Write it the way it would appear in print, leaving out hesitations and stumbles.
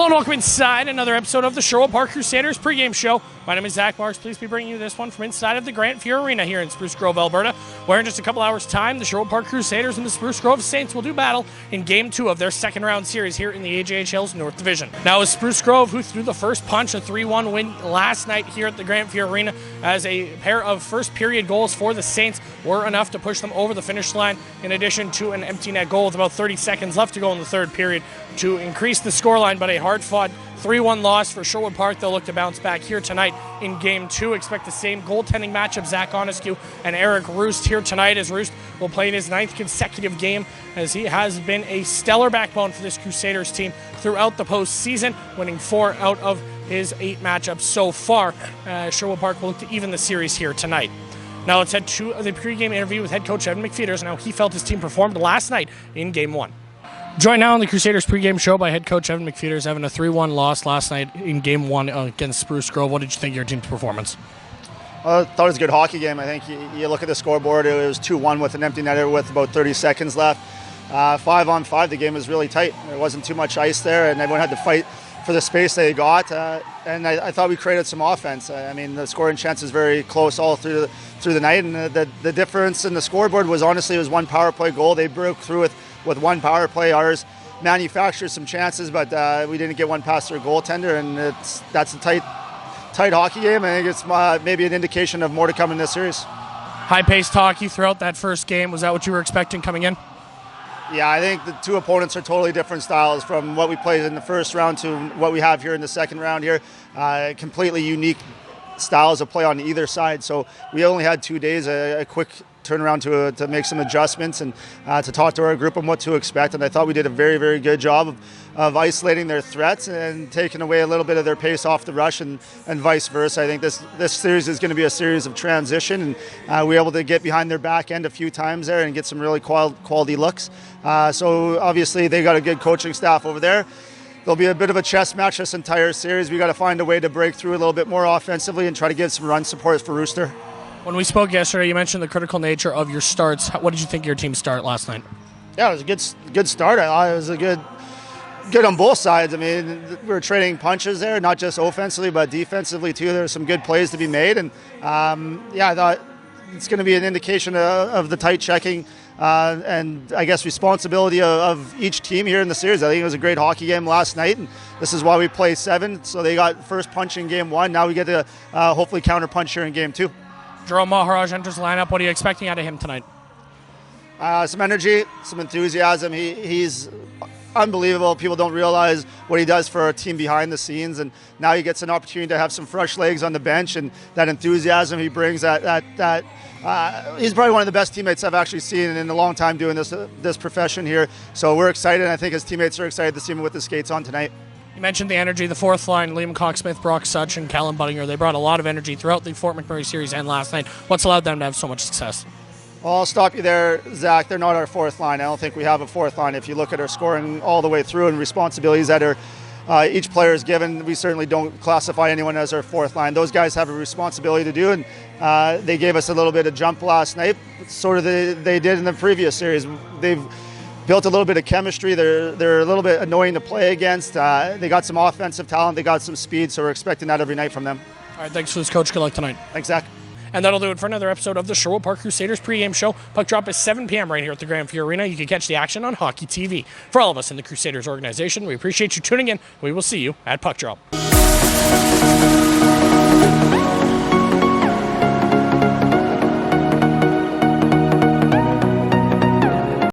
Hello and welcome inside another episode of the Sherwood Park Crusaders pregame show. My name is Zach Marks. Please be bringing you this one from inside of the Grant Fuhr Arena here in Spruce Grove, Alberta, where in just a couple hours' time, the Sherwood Park Crusaders and the Spruce Grove Saints will do battle in Game 2 of their second round series here in the AJHL's North Division. Now, it was Spruce Grove who threw the first punch, a 3-1 win last night here at the Grant Fuhr Arena, as a pair of first period goals for the Saints were enough to push them over the finish line, in addition to an empty net goal with about 30 seconds left to go in the third period to increase the scoreline, but a hard-fought 3-1 loss for Sherwood Park. They'll look to bounce back here tonight in Game 2. Expect the same goaltending matchup, Zach Onescu and Eric Roost here tonight, as Roost will play in his 9th consecutive game, as he has been a stellar backbone for this Crusaders team throughout the postseason, winning 4 out of his 8 matchups so far. Sherwood Park will look to even the series here tonight. Now let's head to the pregame interview with head coach Evan McFeeters and how he felt his team performed last night in Game 1. Joined now on the Crusaders pregame show by head coach Evan McFeeters. Evan, a 3-1 loss last night in Game 1 against Spruce Grove. What did you think of your team's performance? I thought it was a good hockey game. I think you look at the scoreboard, it was 2-1 with an empty netter with about 30 seconds left. 5-on-5, the game was really tight. There wasn't too much ice there, and everyone had to fight for the space they got. And I thought we created some offense. I mean, the scoring chance is very close all through the night, and the difference in the scoreboard was honestly it was one power play goal. They broke through with one power play. Ours manufactured some chances, but we didn't get one past their goaltender, and that's a tight hockey game. I think it's maybe an indication of more to come in this series. High-paced hockey throughout that first game. Was that what you were expecting coming in? Yeah, I think the two opponents are totally different styles from what we played in the first round to what we have here in the second round here. Completely unique styles of play on either side. So we only had 2 days, a quick turnaround to make some adjustments and to talk to our group on what to expect. And I thought we did a very, very good job of isolating their threats and taking away a little bit of their pace off the rush and vice versa. I think this series is going to be a series of transition, and we were able to get behind their back end a few times there and get some really quality looks. So obviously they got a good coaching staff over there. There'll be a bit of a chess match this entire series. We got to find a way to break through a little bit more offensively and try to get some run support for Rooster. When we spoke yesterday, you mentioned the critical nature of your starts. What did you think of your team's start last night? Yeah, it was a good start. I thought it was a good on both sides. I mean, we were trading punches there, not just offensively, but defensively too. There were some good plays to be made, and I thought it's going to be an indication of the tight checking and I guess responsibility of each team here in the series. I think it was a great hockey game last night, and this is why we play 7. So they got first punch in Game 1. Now we get to hopefully counter punch here in Game 2. Jerome Maharaj enters the lineup. What are you expecting out of him tonight? Some energy, some enthusiasm. He's unbelievable. People don't realize what he does for our team behind the scenes, and now he gets an opportunity to have some fresh legs on the bench, and that enthusiasm he brings, he's probably one of the best teammates I've actually seen in a long time doing this profession here. So we're excited, and I think his teammates are excited to see him with the skates on tonight. You mentioned the energy. The fourth line, Liam Cocksmith, Brock Such, and Callum Buttinger, they brought a lot of energy throughout the Fort McMurray series and last night. What's allowed them to have so much success? Well, I'll stop you there, Zach. They're not our fourth line. I don't think we have a fourth line. If you look at our scoring all the way through and responsibilities that are each player is given, we certainly don't classify anyone as our fourth line. Those guys have a responsibility to do, and they gave us a little bit of jump last night, sort of they did in the previous series. They've built a little bit of chemistry. They're a little bit annoying to play against. They got some offensive talent. They got some speed, so we're expecting that every night from them. All right, thanks for this, Coach. Good luck tonight. Thanks, Zach. And that'll do it for another episode of the Sherwood Park Crusaders pregame show. Puck drop is 7 p.m. right here at the Grant Fuhr Arena. You can catch the action on Hockey TV. For all of us in the Crusaders organization, we appreciate you tuning in. We will see you at puck drop.